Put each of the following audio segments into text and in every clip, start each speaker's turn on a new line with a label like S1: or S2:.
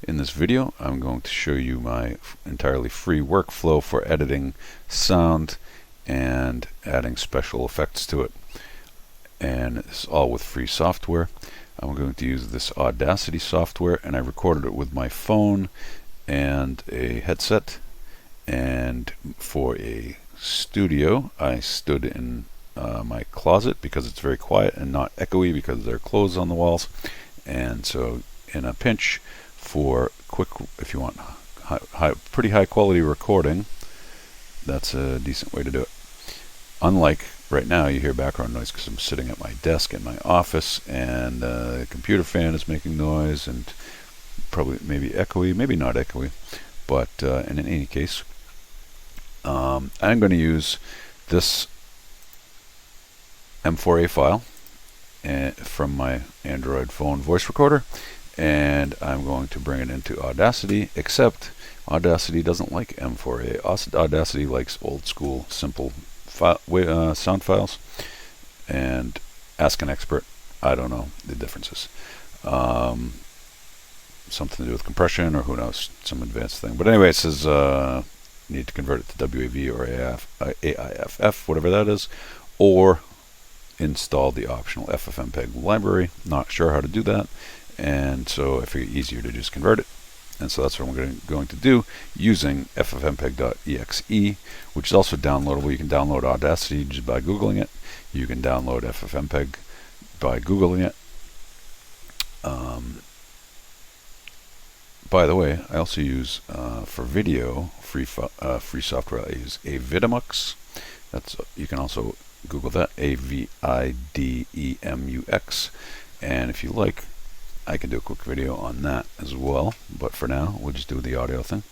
S1: In this video, I'm going to show you my entirely free workflow for editing sound and adding special effects to it. And it's all with free software. I'm going to use this Audacity software, and I recorded it with my phone and a headset. And for a studio, I stood in my closet because it's very quiet and not echoey because there are clothes on the walls. And so in a pinch, for quick, if you want pretty high quality recording, that's a decent way to do it. Unlike right now, you hear background noise because I'm sitting at my desk in my office, and the computer fan is making noise, and probably maybe echoey, maybe not echoey, but in any case, I'm going to use this M4A file from my Android phone voice recorder, and I'm going to bring it into Audacity, except Audacity doesn't like M4A. Audacity likes old school, simple sound files, and ask an expert. I don't know the differences. Something to do with compression, or who knows, some advanced thing. But anyway, it says need to convert it to WAV or AIFF, whatever that is, or install the optional FFMPEG library. Not sure how to do that, and so I figured easier to just convert it. And so that's what I'm going to do using FFmpeg.exe, which is also downloadable. You can download Audacity just by Googling it. You can download FFmpeg by Googling it. By the way, I also use, for video, free software, I use Avidemux. You can also Google that, AVIDEMUX. And if you like, I can do a quick video on that as well, but for now we'll just do the audio thing.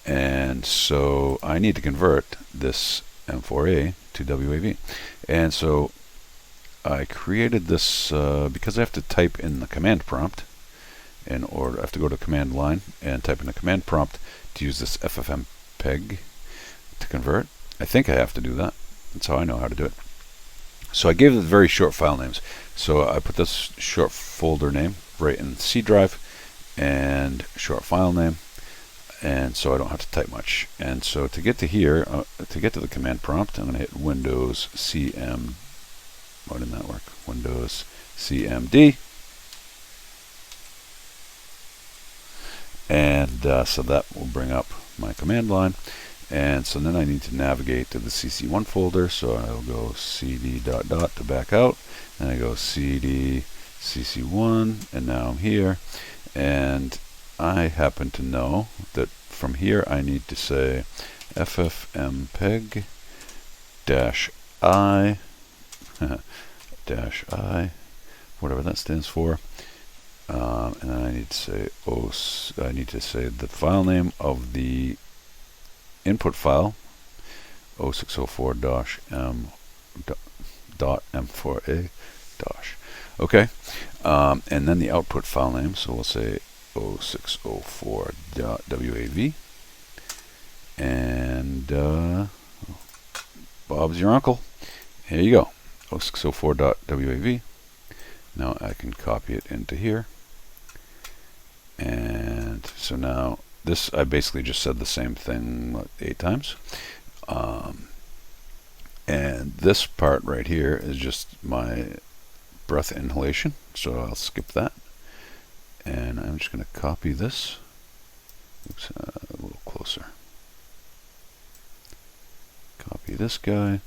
S1: And so I need to convert this M4A to WAV, and so I created this because I have to type in the command prompt, or I have to go to command line and type in the command prompt to use this FFmpeg to convert. I think I have to do that. That's how I know how to do it. So I gave it very short file names. So I put this short folder name right in the C drive and short file name, and so I don't have to type much. And so to get to here, to get to the command prompt, I'm going to hit Windows CM. Why didn't that work? Windows CMD, and so that will bring up my command line. And so then I need to navigate to the CC1 folder, so I'll go cd ... to back out, and I go cd CC1, and now I'm here. And I happen to know that from here I need to say FFmpeg -I -I, whatever that stands for. And then I need to say the file name of the input file, 0604-m.m4a-. Okay, and then the output file name, so we'll say 0604.wav, and Bob's your uncle. Here you go, 0604.wav. Now I can copy it into here, and so now this, I basically just said the same thing 8 times. And this part right here is just my breath inhalation, so I'll skip that. And I'm just going to copy this. Oops, a little closer. Copy this guy.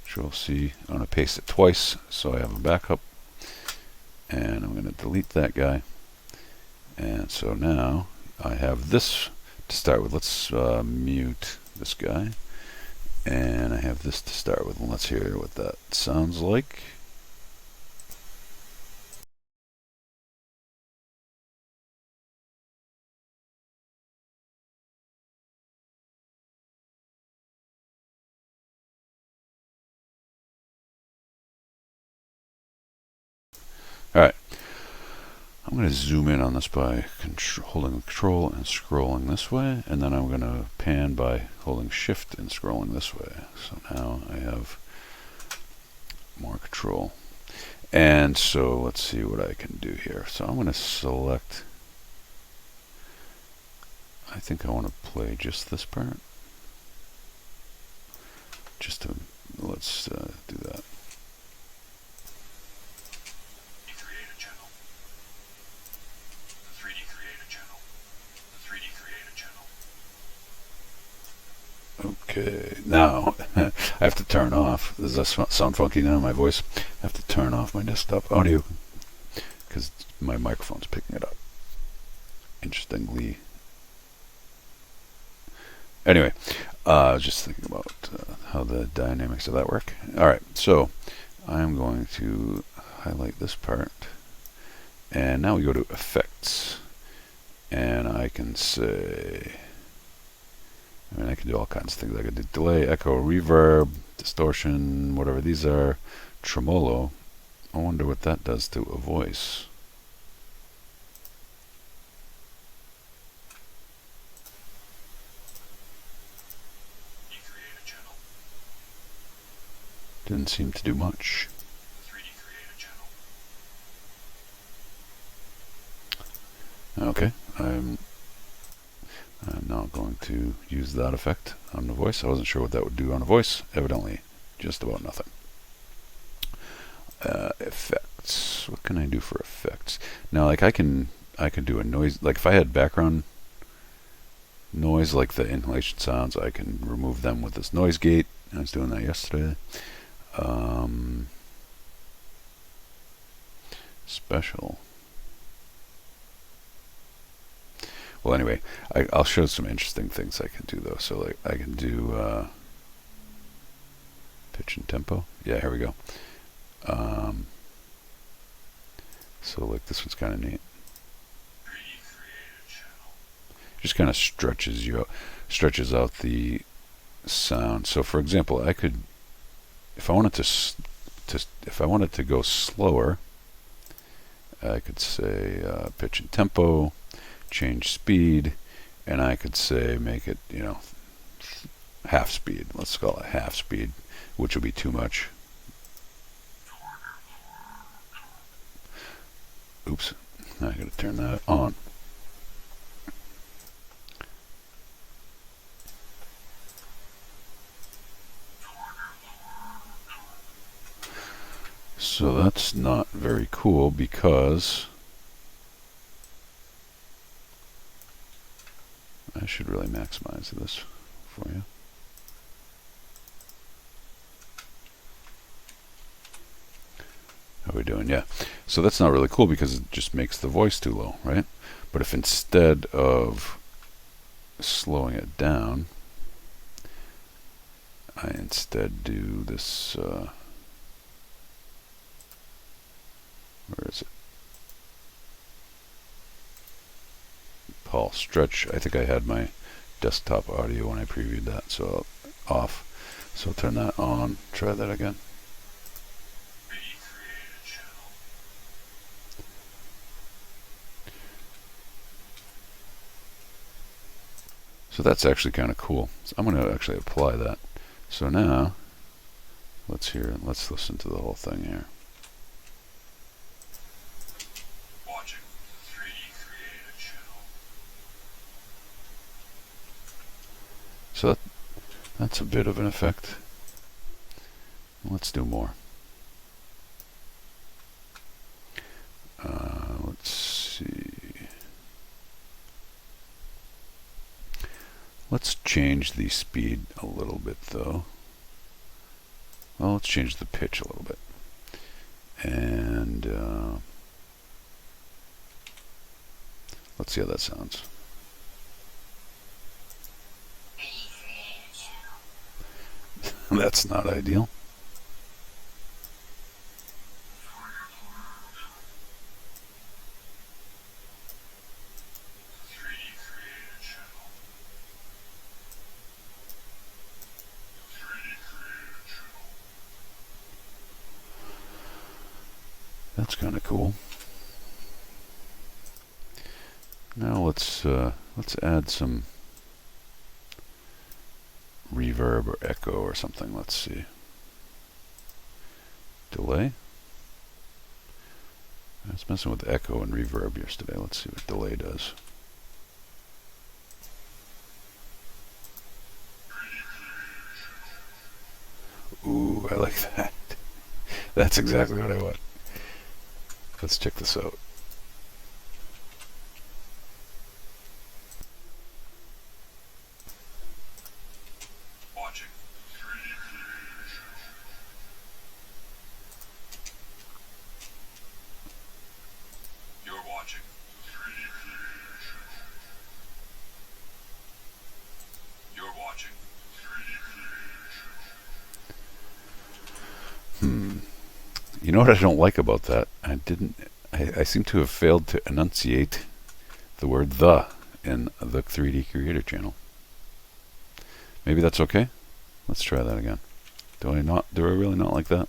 S1: Control C. I'm going to paste it twice so I have a backup. And I'm going to delete that guy. And so now I have this to start with. Let's mute this guy. And I have this to start with. And let's hear what that sounds like. Alright, I'm going to zoom in on this by holding Control and scrolling this way, and then I'm going to pan by holding Shift and scrolling this way. So now I have more control. And so let's see what I can do here. So I'm going to select think I want to play just this part. Just to, let's do that.
S2: Create a channel. The 3D create a channel. The 3D create a channel.
S1: Okay, now I have to turn off. Does that sound funky now, my voice? I have to turn off my desktop audio because my microphone's picking it up. Interestingly. Anyway, I was just thinking about how the dynamics of that work. Alright, so I'm going to highlight this part. And now we go to Effects. And I can say... I mean, I can do all kinds of things. I could do delay, echo, reverb, distortion, whatever these are. Tremolo. I wonder what that does to a voice.
S2: Create a channel.
S1: Didn't seem to do much.
S2: 3D create a channel.
S1: Okay, I'm now going to use that effect on the voice. I wasn't sure what that would do on a voice. Evidently, just about nothing. Effects. What can I do for effects? Now, like I can do a noise. Like if I had background noise, like the inhalation sounds, I can remove them with this noise gate. I was doing that yesterday. Special. Well, anyway, I'll show some interesting things I can do though. So like I can do pitch and tempo. Yeah, here we go. So like this one's kind of neat.
S2: 3D create a channel.
S1: Just kind of stretches out the sound. So for example, I could, if I wanted if I wanted to go slower, I could say pitch and tempo, change speed, and I could say make it, you know, half speed. Let's call it half speed, which will be too much. Oops, I gotta turn that on. So that's not very cool because I should really maximize this for you. How are we doing? Yeah. So that's not really cool because it just makes the voice too low, right? But if instead of slowing it down, I instead do this, where is it? Paul stretch. I think I had my desktop audio when I previewed that, so off. So turn that on. Try that again. So that's actually kind of cool. So I'm going to actually apply that. So now, let's listen to the whole thing here.
S2: Watching 3D create a channel.
S1: So that's a bit of an effect. Let's do more. Let's see. Let's change the speed a little bit though. Well, let's change the pitch a little bit. And let's see how that sounds. That's not ideal. That's kind of cool. Now let's add some reverb or echo or something. Let's see. Delay. I was messing with echo and reverb yesterday. Let's see what delay does. Ooh, I like that. That's exactly what I want. Let's check this out.
S2: Watching 3D created channel. You're watching 3D created channel. You're watching 3D created channel.
S1: You know what I don't like about that? I seem to have failed to enunciate the word "the" in the 3D Creator channel. Maybe that's okay. Let's try that again. Do I really not like that?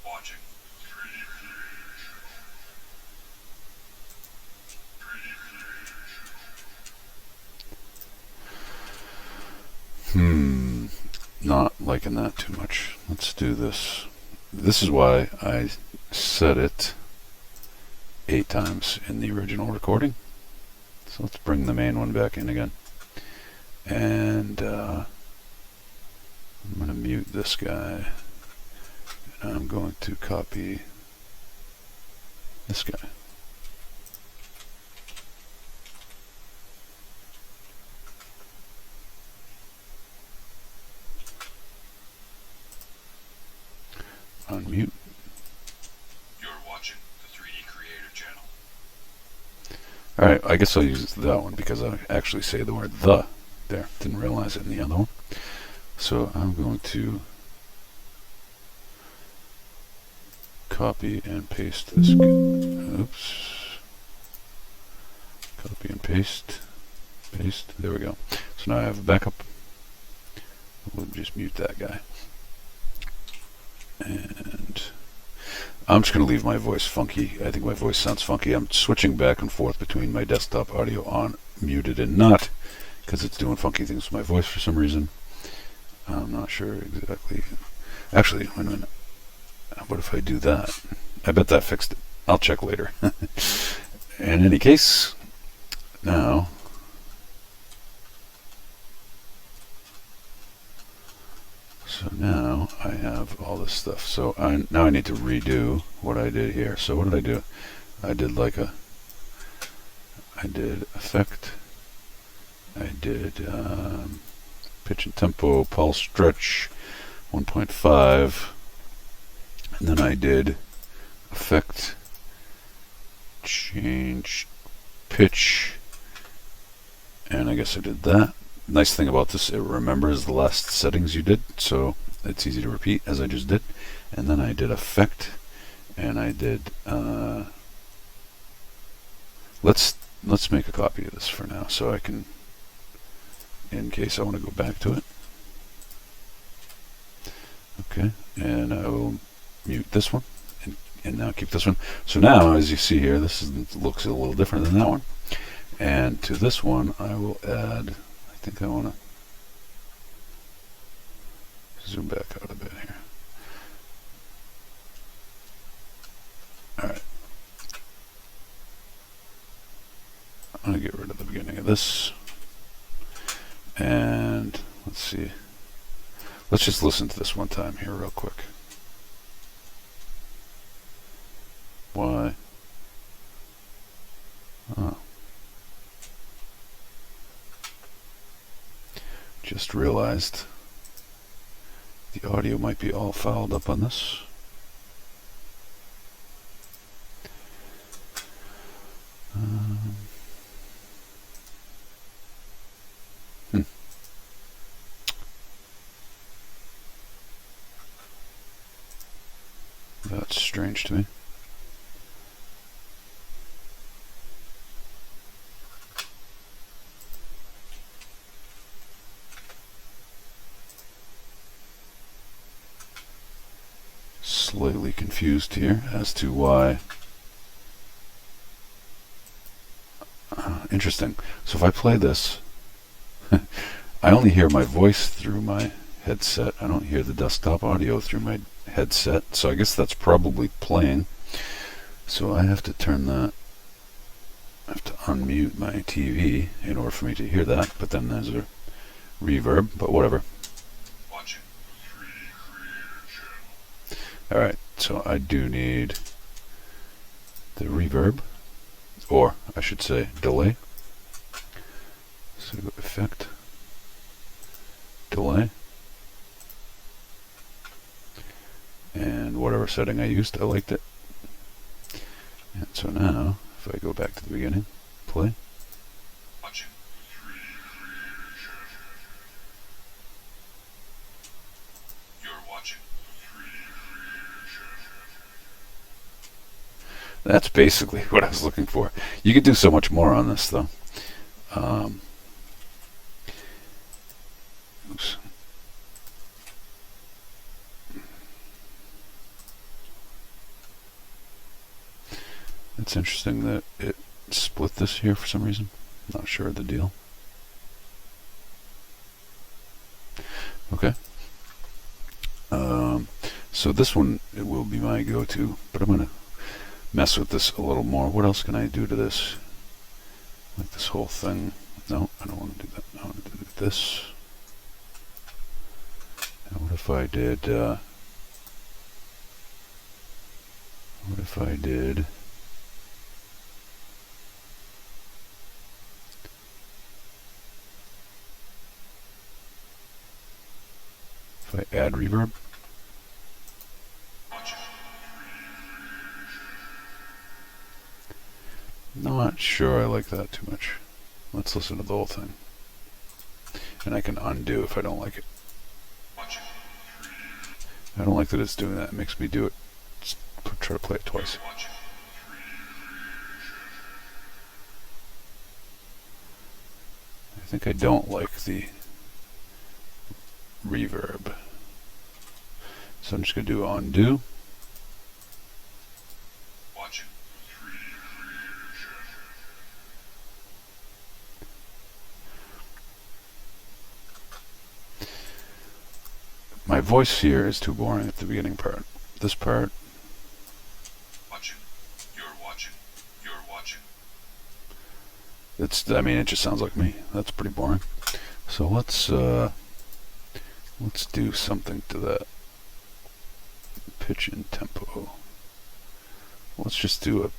S2: Watching 3D created channel. 3D created channel.
S1: Not liking that too much. Let's do this. This is why I said it 8 times in the original recording. So let's bring the main one back in again. And I'm going to mute this guy. And I'm going to copy this guy. Unmute.
S2: You're watching the 3D Creator channel.
S1: Alright, I guess I'll use that one because I actually say the word "the" there. Didn't realize it in the other one. So I'm going to copy and paste this. Oops. Copy and paste. Paste. There we go. So now I have a backup. We'll just mute that guy. And I'm just going to leave my voice funky. I think my voice sounds funky. I'm switching back and forth between my desktop audio on, muted, and not, because it's doing funky things with my voice for some reason. I'm not sure exactly. Actually, wait a minute. What if I do that? I bet that fixed it. I'll check later. In any case, now I have all this stuff. So now I need to redo what I did here. So what did I do? I did effect. I did pitch and tempo, pulse stretch 1.5. And then I did effect, change pitch, and I guess I did that. Nice thing about this, it remembers the last settings you did, so it's easy to repeat as I just did. And then I did effect, and I did let's make a copy of this for now so I can, in case I want to go back to it. Okay, and I will mute this one and now keep this one. So now, as you see here, this looks a little different than that one. And to this one, I will add, I think I want to zoom back out a bit here. Alright. I'm going to get rid of the beginning of this. And let's see. Let's just listen to this one time here real quick. Why? Oh. Just realized the audio might be all fouled up on this. That's strange to me. Slightly confused here as to why. Interesting. So if I play this, I only hear my voice through my headset. I don't hear the desktop audio through my headset. So I guess that's probably playing. So I have to turn that. I have to unmute my TV in order for me to hear that. But then there's a reverb, but whatever.
S2: Watching 3D Creator channel.
S1: Alright, so I do need the reverb, or I should say delay. So effect, delay, and whatever setting I used, I liked it. And so now, if I go back to the beginning, play.
S2: Watching 3D Creator channel. You're watching 3D Creator channel.
S1: That's basically what I was looking for. You could do so much more on this, though. Oops. It's interesting that it split this here for some reason. Not sure of the deal. Okay. So this one, it will be my go-to, but I'm going to mess with this a little more. What else can I do to this? Like this whole thing. No, I don't want to do that. I want to do this. And what if I did, if I add reverb? Not sure I like that too much. Let's listen to the whole thing. And I can undo if I don't like it. I don't like that it's doing that. It makes me do it. Just try to play it twice. I think I don't like the reverb. So I'm just going to do undo. My voice here is too boring at the beginning part. This part. You're watching. It's, I mean, it just sounds like me. That's pretty boring. So let's do something to that. Pitch and tempo. Let's just do a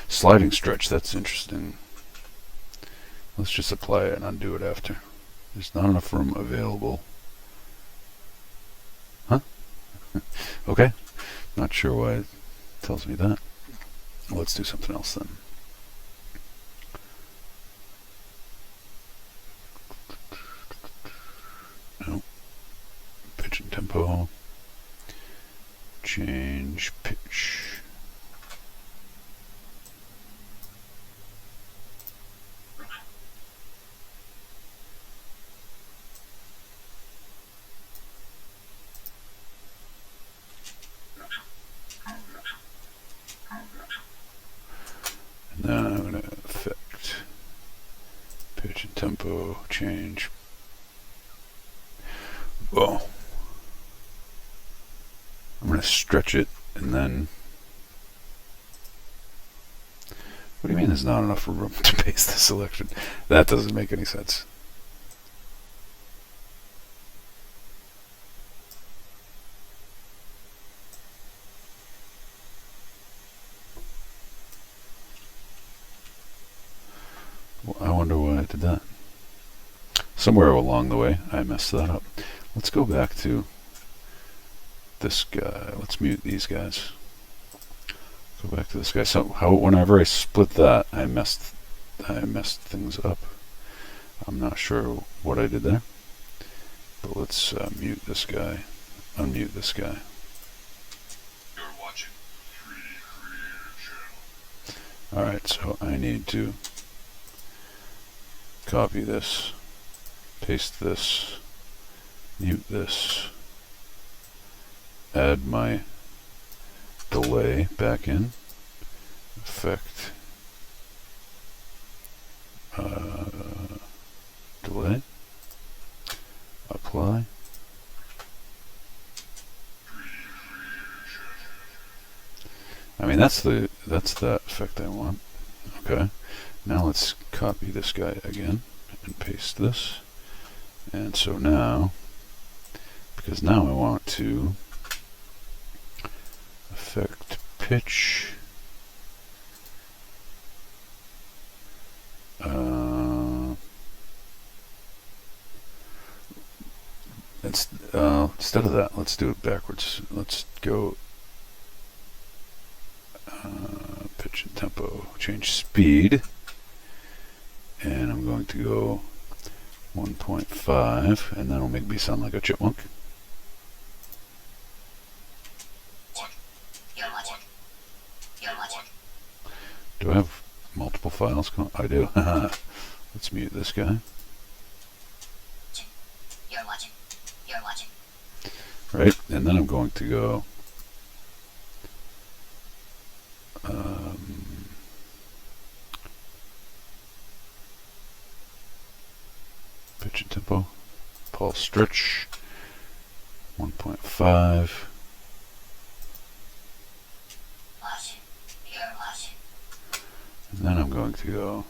S1: sliding stretch. That's interesting. Let's just apply it and undo it after. There's not enough room available. Huh? Okay. Not sure why it tells me that. Let's do something else then. No. Pitch and tempo. Change pitch. Now I'm going to affect pitch and tempo change. Whoa. I'm going to stretch it and then. What do you mean there's not enough room to paste the selection? That doesn't make any sense. I wonder why I did that. Somewhere along the way, I messed that up. Let's go back to this guy. Let's mute these guys. Go back to this guy. So whenever I split that, I messed things up. I'm not sure what I did there. But let's mute this guy. Unmute this guy.
S2: You're watching 3D Creator channel.
S1: Alright, so I need to copy this, paste this, mute this, add my delay back in, effect, delay, apply. I mean, that's the effect I want. Okay. Now let's copy this guy again and paste this. And so now, because now I want to affect pitch. Instead of that, let's do it backwards. Let's go pitch and tempo, change speed, and I'm going to go 1.5, and that'll make me sound like a chipmunk. Do I have multiple files? I do. Let's mute this guy.
S3: You're watching.
S1: Right, and then I'm going to go pitch and tempo, pulse stretch, 1.5.
S3: You're watching.
S1: And then I'm going to go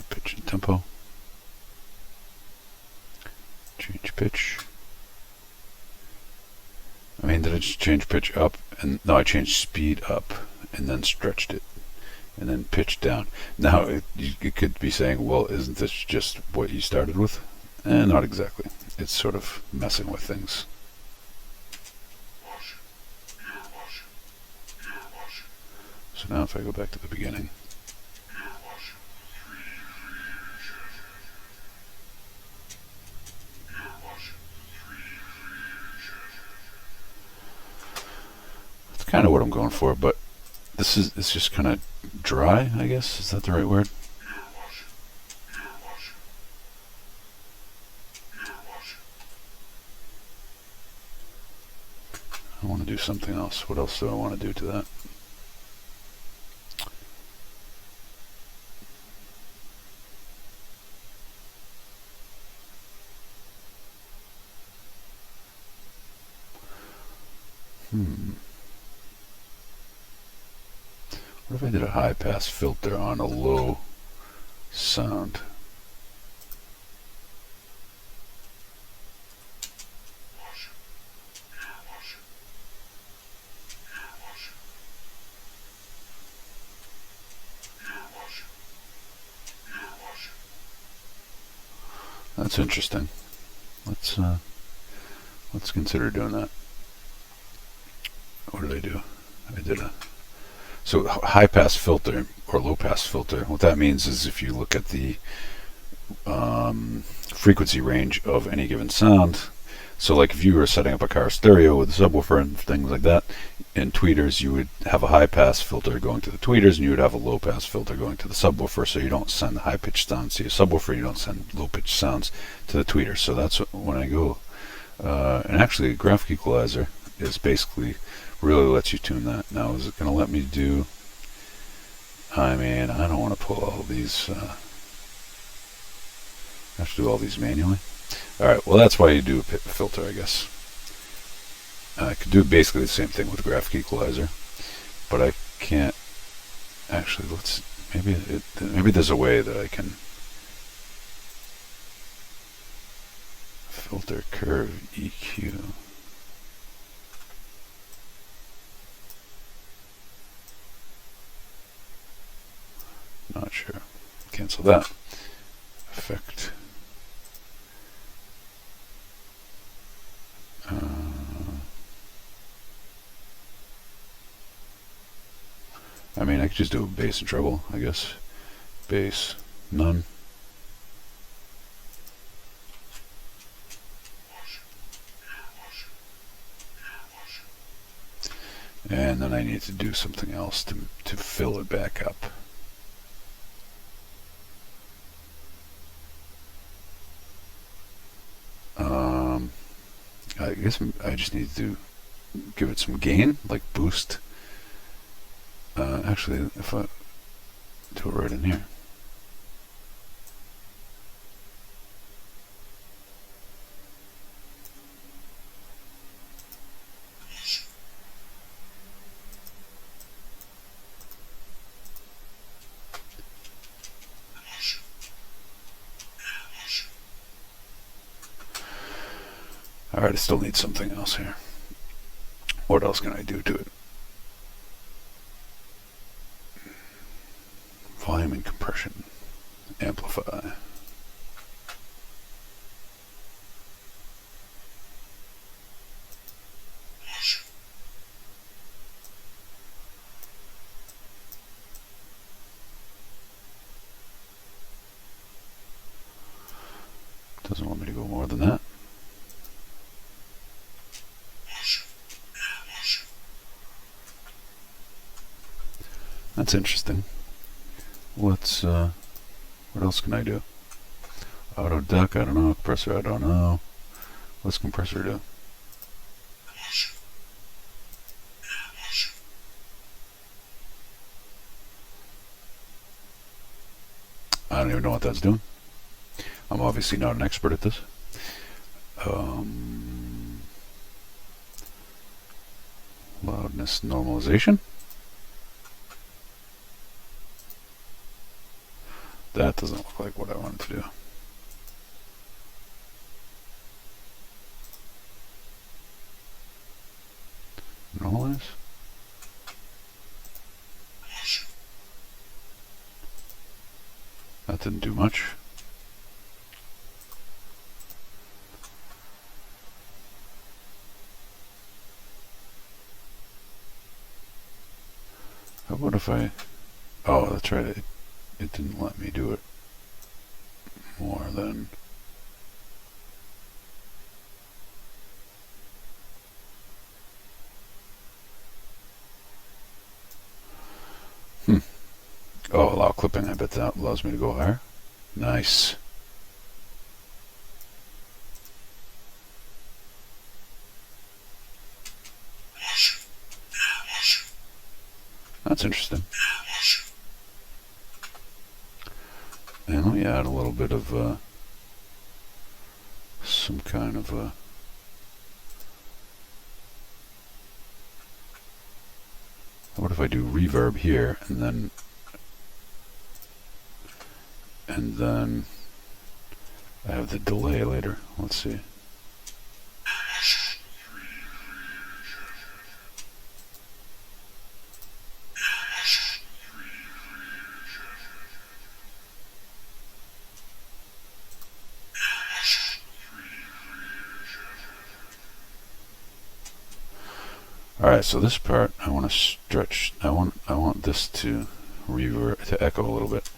S1: pitch and tempo, change pitch. I mean, did I just change pitch up? And no, I changed speed up and then stretched it and then pitch down. Now you could be saying, well, isn't this just what you started with? Not exactly. It's sort of messing with things. So now if I go back to the beginning, that's kind of what I'm going for, but it's just kind of dry, I guess. Is that the right word? I want to do something else. What else do I want to do to that? What if I did a high pass filter on a low sound? That's interesting. Let's consider doing that. What did I do? I did so high pass filter or low pass filter. What that means is if you look at the frequency range of any given sound. So like if you were setting up a car stereo with a subwoofer and things like that, in tweeters you would have a high pass filter going to the tweeters and you would have a low pass filter going to the subwoofer, so you don't send high pitched sounds to your subwoofer, you don't send low pitched sounds to the tweeters. So that's when I go and actually a graphic equalizer is basically really lets you tune that. Now is it going to let me do, I mean, I don't want to pull all these I have to do all these manually. Alright, well that's why you do a filter, I guess. I could do basically the same thing with a graphic equalizer, but I can't actually. Maybe there's a way that I can filter curve EQ. Not sure. Cancel that. Effect. I mean, I could just do bass and treble, I guess. Bass, none. And then I need to do something else to fill it back up. I guess I just need to give it some gain, like boost. Actually, if I do it right in here. Alright, I still need something else here. What else can I do to it? Volume and compression. Amplify. Doesn't want me to go more than that. That's interesting. Let's, what else can I do? Auto duck, I don't know. Compressor, I don't know. What's compressor do? I don't even know what that's doing. I'm obviously not an expert at this. Loudness normalization. That doesn't look like what I wanted to do. Normalize. That didn't do much. How about if I... Oh, that's right. It didn't let me do it more than... Oh, allow clipping. I bet that allows me to go higher. Nice. That's interesting. And let me add a little bit of some kind of what if I do reverb here and then I have the delay later. Let's see. Alright, so this part I want to stretch. I want this to reverb, to echo a little bit.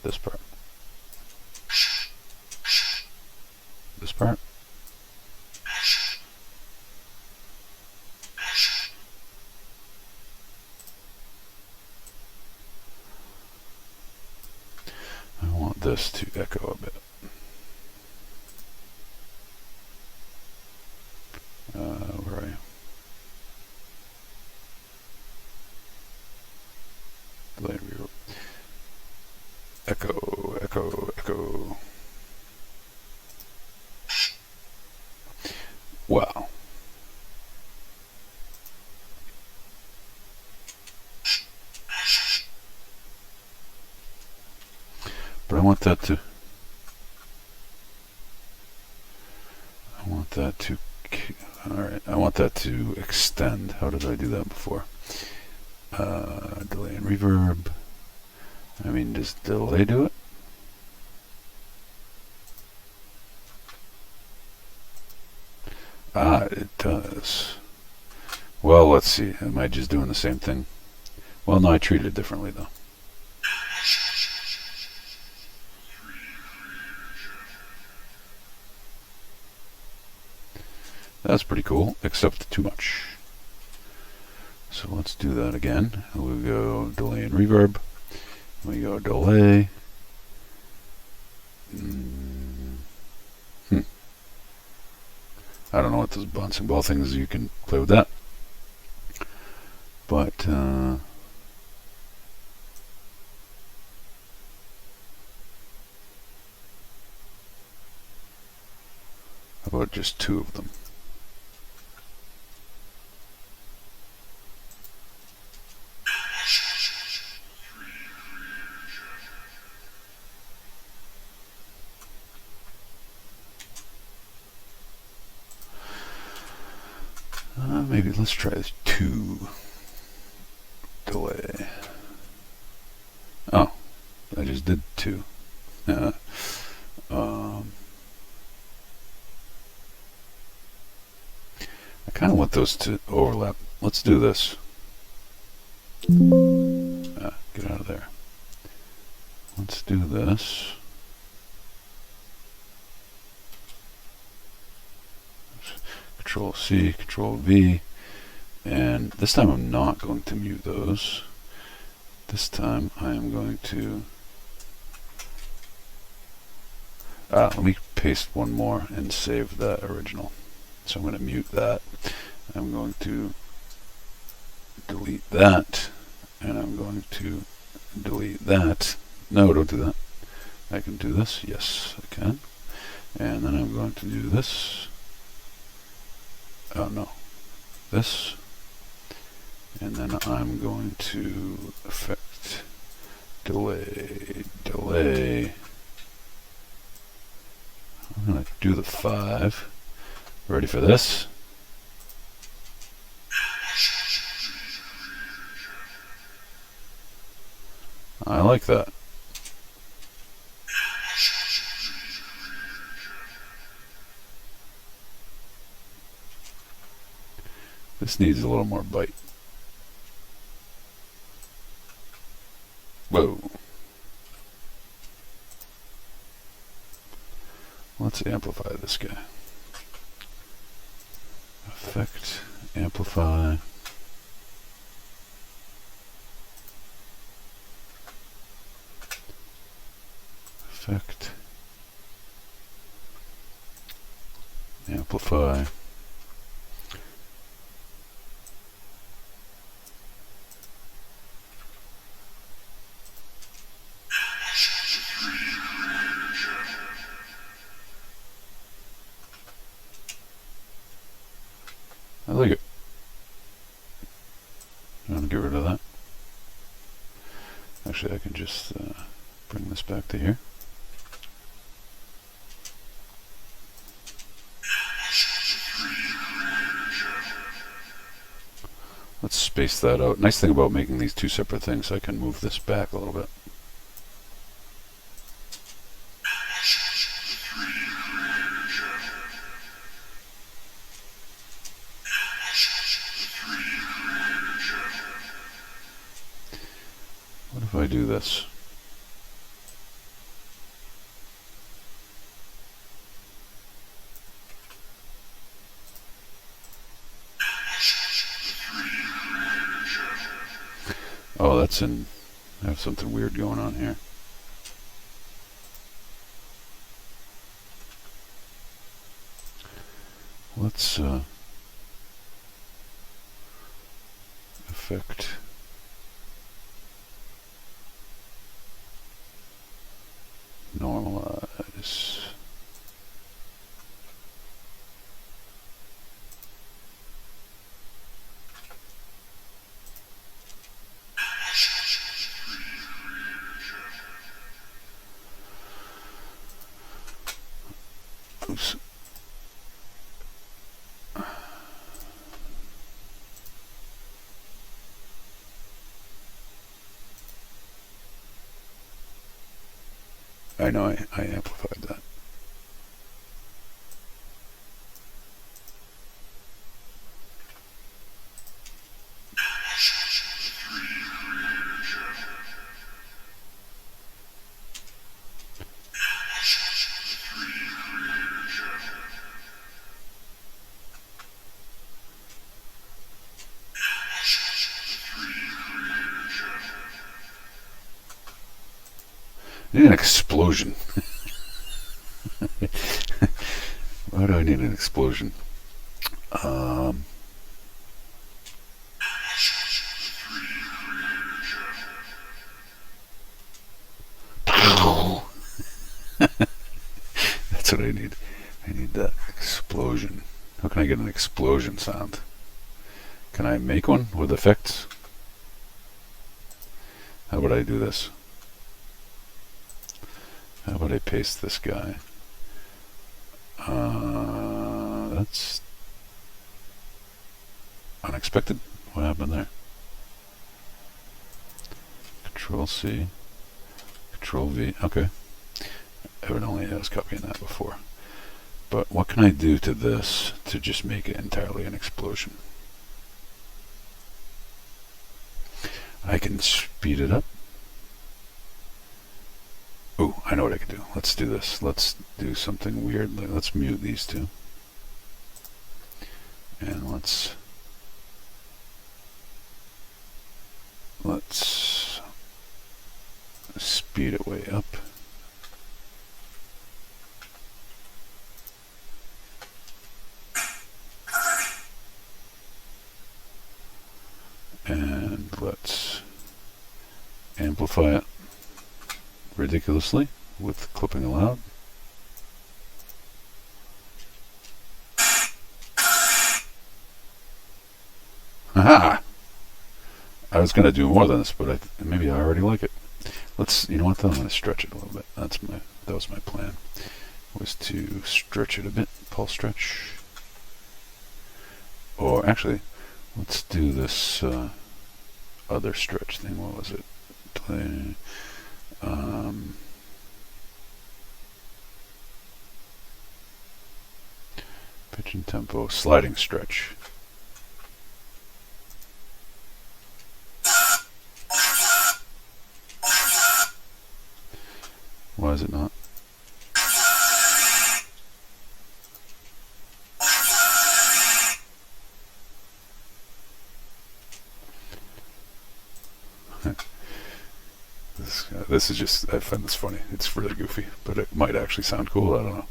S1: This part. This part. I want this to echo a bit. Where are you? Delay reverb. Echo, echo, echo. Wow. But I want that to alright, I want that to extend. How did I do that before? Delay and reverb. I mean, does delay do it? Ah, it does. Well, let's see. Am I just doing the same thing? Well, no, I treated it differently, though. That's pretty cool, except too much. So let's do that again. We'll go delay and reverb. We go delay. I don't know what those bouncing ball things, you can play with that. But how about just two of them? Maybe let's try this 2 delay. Oh, I just did 2. I kind of want those to overlap. Let's do this. Get out of there. Let's do this. Control C, Control V. And this time I'm not going to mute those. This time I am going to... let me paste one more and save that original. So I'm going to mute that. I'm going to delete that. And I'm going to delete that. No, don't do that. I can do this. Yes, I can. And then I'm going to do this. Oh, no. This. And then I'm going to effect delay. I'm going to do the 5. Ready for this? I like that. This needs a little more bite. Whoa. Let's amplify this guy. Effect, amplify. Effect, amplify. I like it. I'm going to get rid of that. Actually, I can just bring this back to here. Let's space that out. Nice thing about making these 2 separate things, I can move this back a little bit. What if I do this? Oh, that's in... I have something weird going on here. Let's effect normalize. Oops. I know I amplified that. I need an explosion. Why do I need an explosion? That's what I need. I need that explosion. How can I get an explosion sound? Can I make one with effects? How would I do this? How about I paste this guy? That's unexpected? What happened there? Control C, Control V. Okay. Evidently I was copying that before. But what can I do to this to just make it entirely an explosion? I can speed it up. Oh, I know what I can do. Let's do this. Let's do something weird. Let's mute these two. And let's speed it way up. And let's amplify it ridiculously with clipping allowed. Haha! I was going to do more than this, but maybe I already like it. You know what though? I'm going to stretch it a little bit. That was my plan, was to stretch it a bit, pulse stretch. Or actually, let's do this other stretch thing. What was it? Pitch and tempo, sliding stretch. Why is it not? This is just, I find this funny. It's really goofy, but it might actually sound cool. I don't know.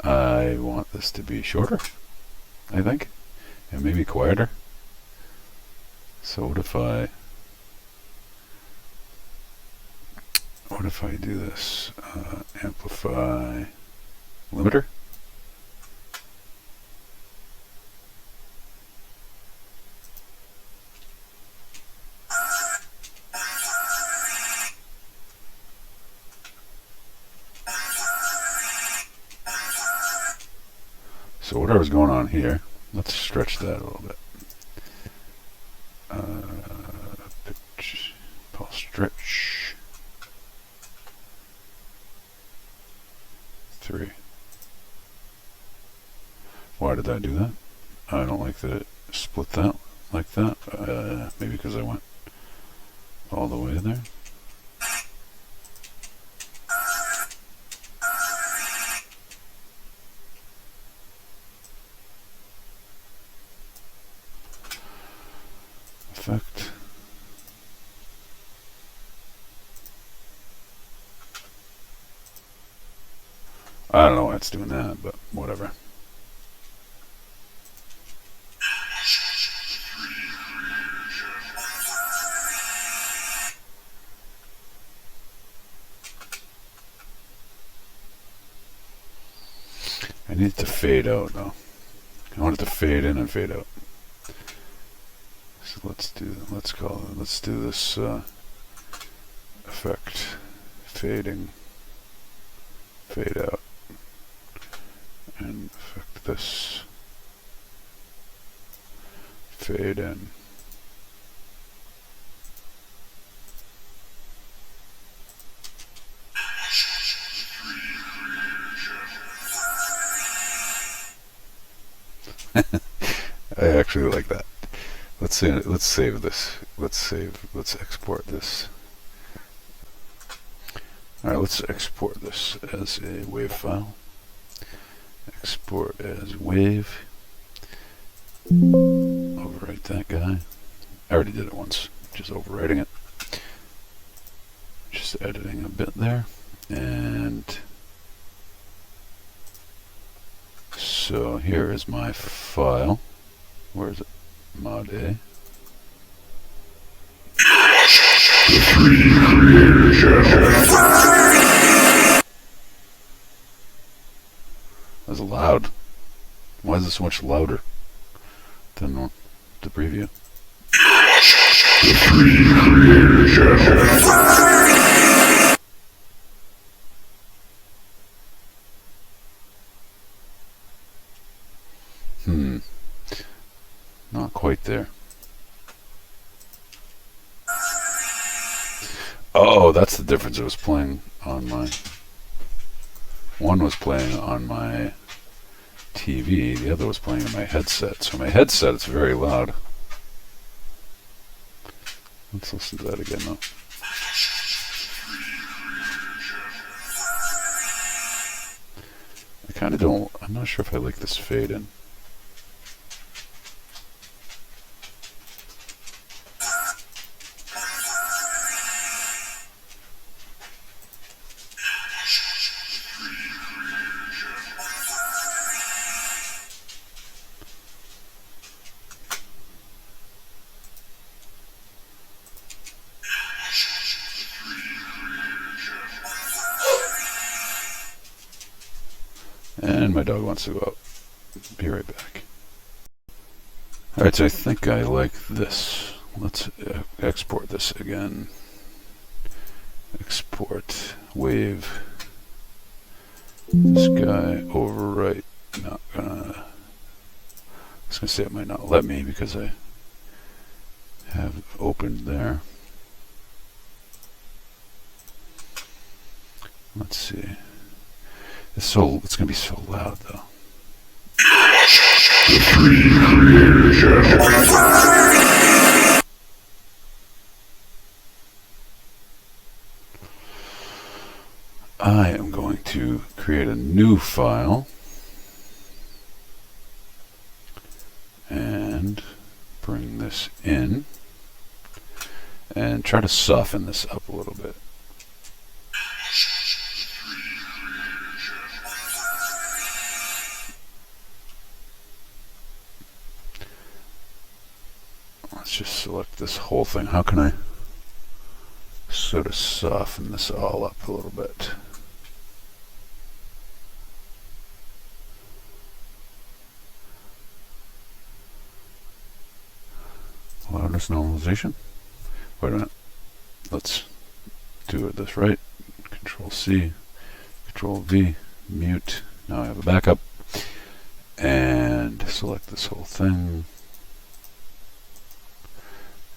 S1: I want this to be shorter, I think, and maybe quieter. So what if I do this? Amplify limiter. So whatever's going on here, let's stretch that a little bit. Pitch, pulse stretch. 3. Why did I do that? I don't like that it split that like that. Maybe because I went all the way there. Effect. I don't know why it's doing that, but whatever. I need it to fade out though. I want it to fade in and fade out. So let's do this effect, fading, fade out, and affect this, fade in. I actually like that. Let's save this. Let's export this. Alright, let's export this as a WAV file. Export as WAV. Overwrite that guy. I already did it once, just overwriting it. Just editing a bit there. And so here is my file. Where is it? Mod A. The 3D Creator Channel. That's loud. Why is it so much louder? What than the preview.
S4: The 3D Creator Channel.
S1: Not quite there. Oh, that's the difference. It was playing on my... One was playing on my TV, the other was playing on my headset. So my headset, it's very loud. Let's listen to that again though. I kind of don't... I'm not sure if I like this fade in. And my dog wants to go out. Be right back. Alright, so I think I like this. Let's export this again. Export wave. This guy overwrite. Not gonna. I was gonna say it might not let me because I have opened there. Let's see. It's gonna be so loud though.
S4: The 3D Creator Channel.
S1: I am going to create a new file and bring this in and try to soften this up a little bit. Let's just select this whole thing. How can I sort of soften this all up a little bit? Loudness normalization. Wait a minute. Let's do it this right. Control C, Control V, mute. Now I have a backup. And select this whole thing.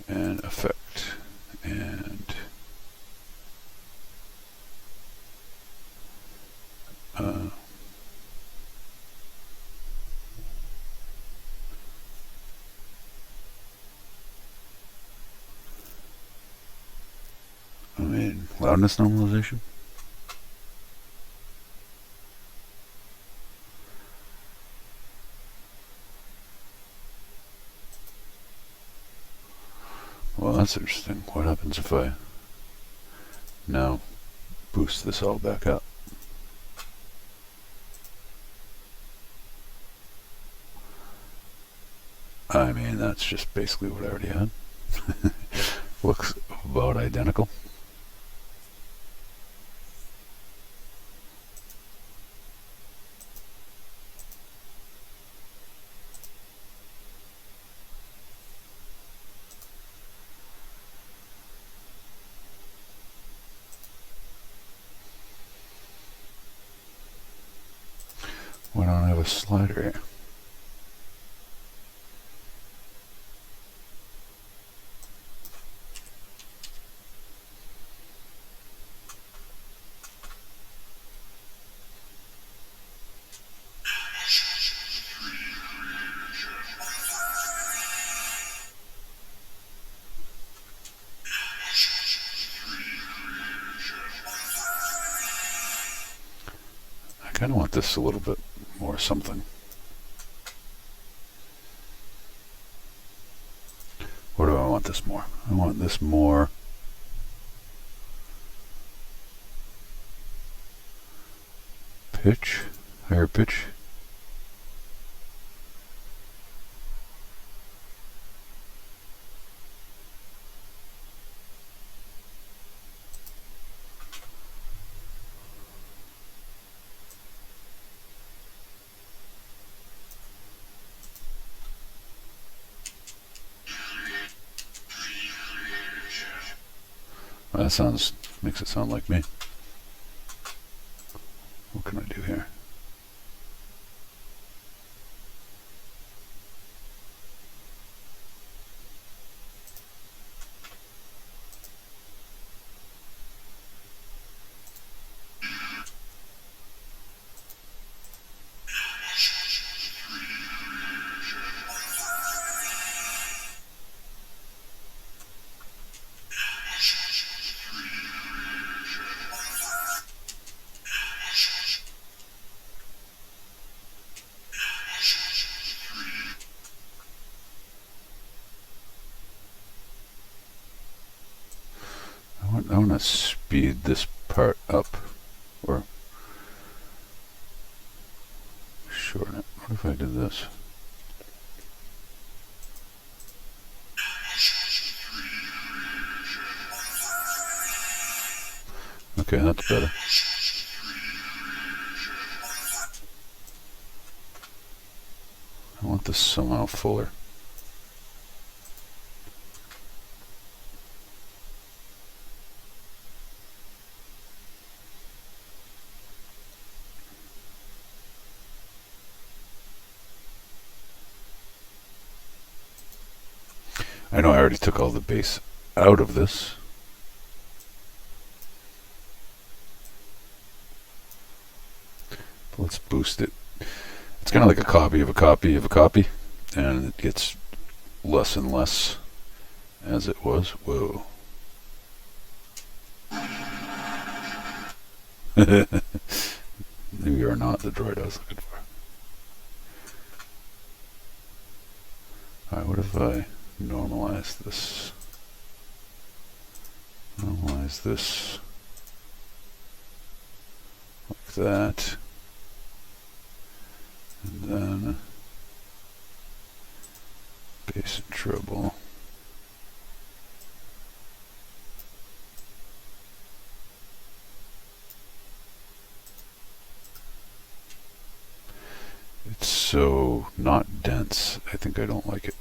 S1: And effect. And loudness normalization. Well, that's interesting. What happens if I now boost this all back up? I mean, that's just basically what I already had. Looks about identical. Why don't I have a slider here? I kind of want this a little bit more something. Or do I want this more? I want this more pitch, higher pitch. That makes it sound like me. What can I do here? I want to speed this part up, or shorten it. What if I did this? Okay, that's better. I want this somehow fuller. I know I already took all the bass out of this. But let's boost it. It's kind of like a copy of a copy of a copy, and it gets less and less as it was. Whoa. You are not the droid I was looking for. Alright, what if I normalize this? Normalize this like that. And then bass and treble. It's so not dense. I think I don't like it.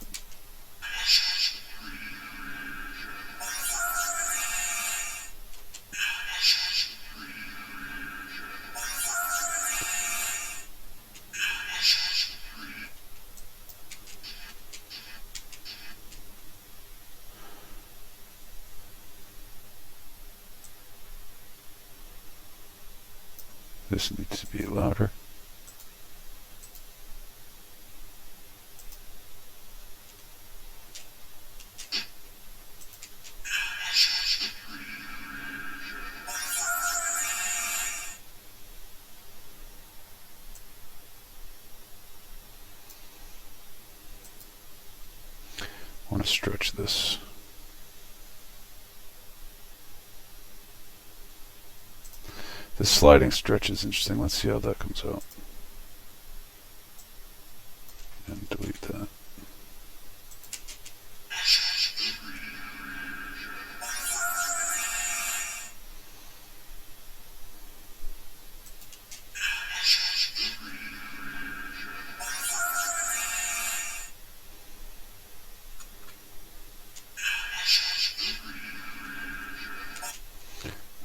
S1: This needs to be louder. I want to stretch this. This sliding stretch is interesting. Let's see how that comes out. And delete that.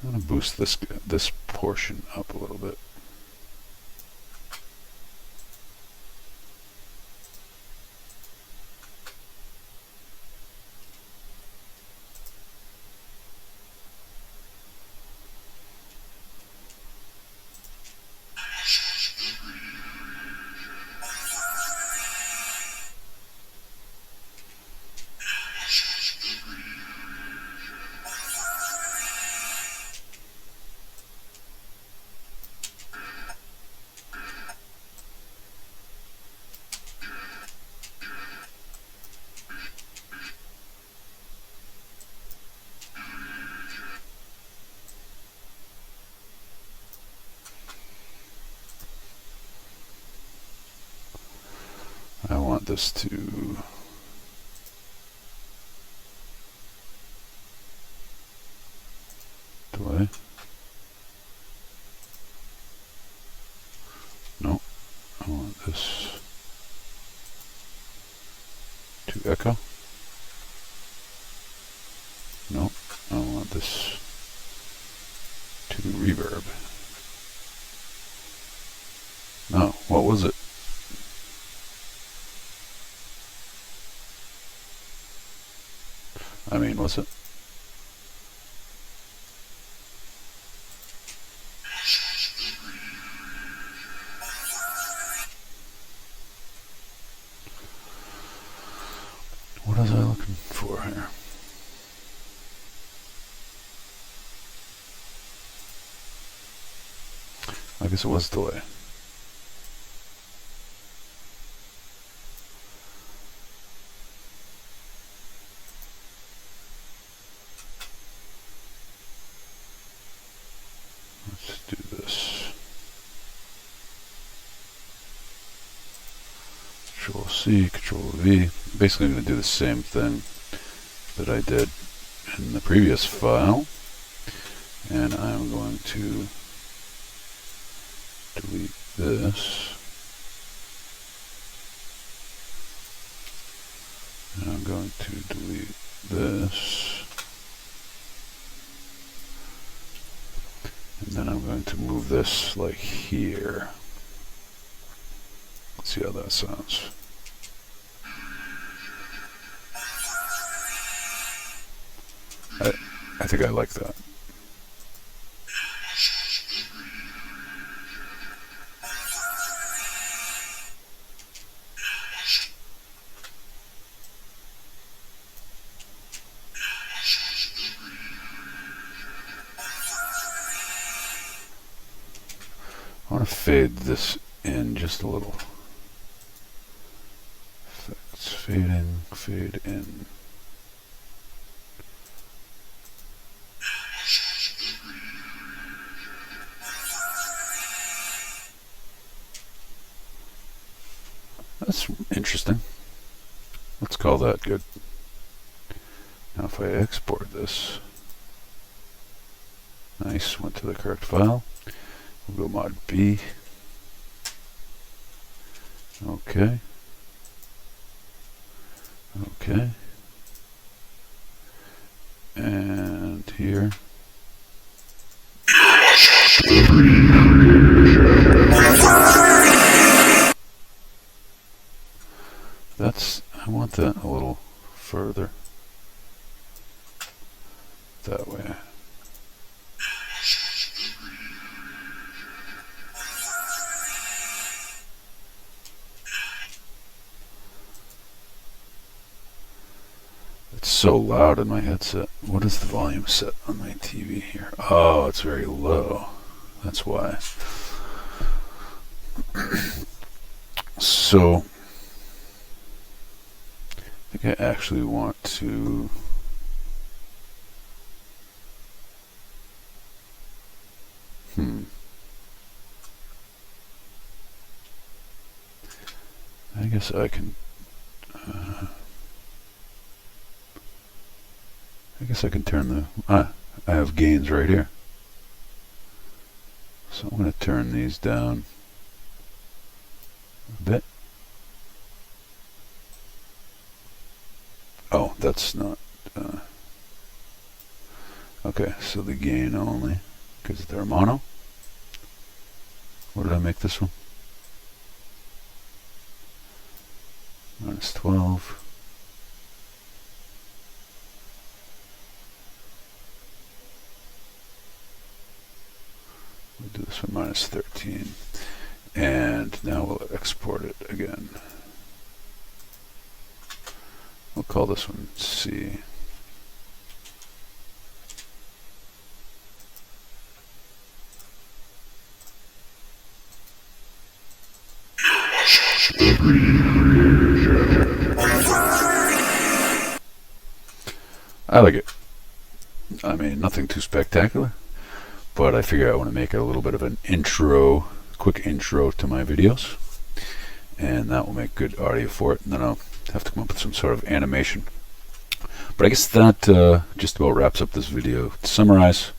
S1: I'm going to boost this portion up a little bit. I want this to delay. No, I want this to echo. No, I want this to reverb. No, what was it? I mean, was it? What was I looking for here? I guess it was delay. Let's do this. Control C, Control V. Basically, I'm going to do the same thing that I did in the previous file, and I'm going to delete this, and I'm going to delete this, and then I'm going to move this like here. Let's see how that sounds. I think I like that. I want to fade this in just a little. Effects, fading, fade in. That's interesting. Let's call that good. Now if I export this, nice, went to the correct file. We'll go mod B. Okay. Okay. And here. I want that a little further. That way. It's so loud in my headset. What is the volume set on my TV here? Oh, it's very low. That's why. So, I think I actually want to I guess I can turn the I have gains right here, so I'm going to turn these down a bit. Oh, that's not okay, so the gain only because they're mono. What did I make this one? Minus 12. We'll do this one minus 13. And now we'll export it again. We'll call this one C. I like it. I mean, nothing too spectacular, but I figure I want to make it a little bit of an intro, quick intro to my videos, and that will make good audio for it, and then I'll have to come up with some sort of animation. But I guess that just about wraps up this video. To summarize,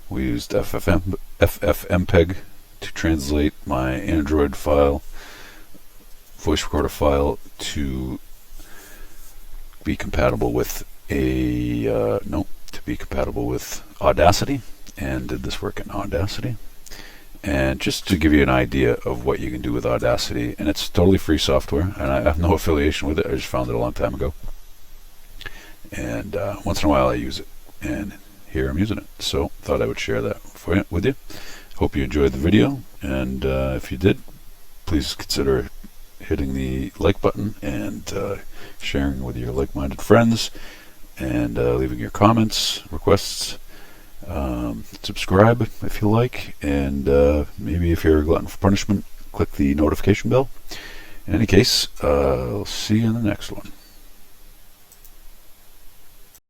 S1: we used FFMPEG to translate my Android file, voice recorder file, to be compatible with a to to be compatible with Audacity, and did this work in Audacity. And just to give you an idea of what you can do with Audacity, and it's totally free software, and I have no affiliation with it. I just found it a long time ago, and once in a while I use it, and here I'm using it. So thought I would share that with you. Hope you enjoyed the video, and if you did, please consider hitting the like button and sharing with your like-minded friends, and leaving your comments, requests. Subscribe if you like, and maybe if you're a glutton for punishment, click the notification bell. In any case, I'll see you in the next one.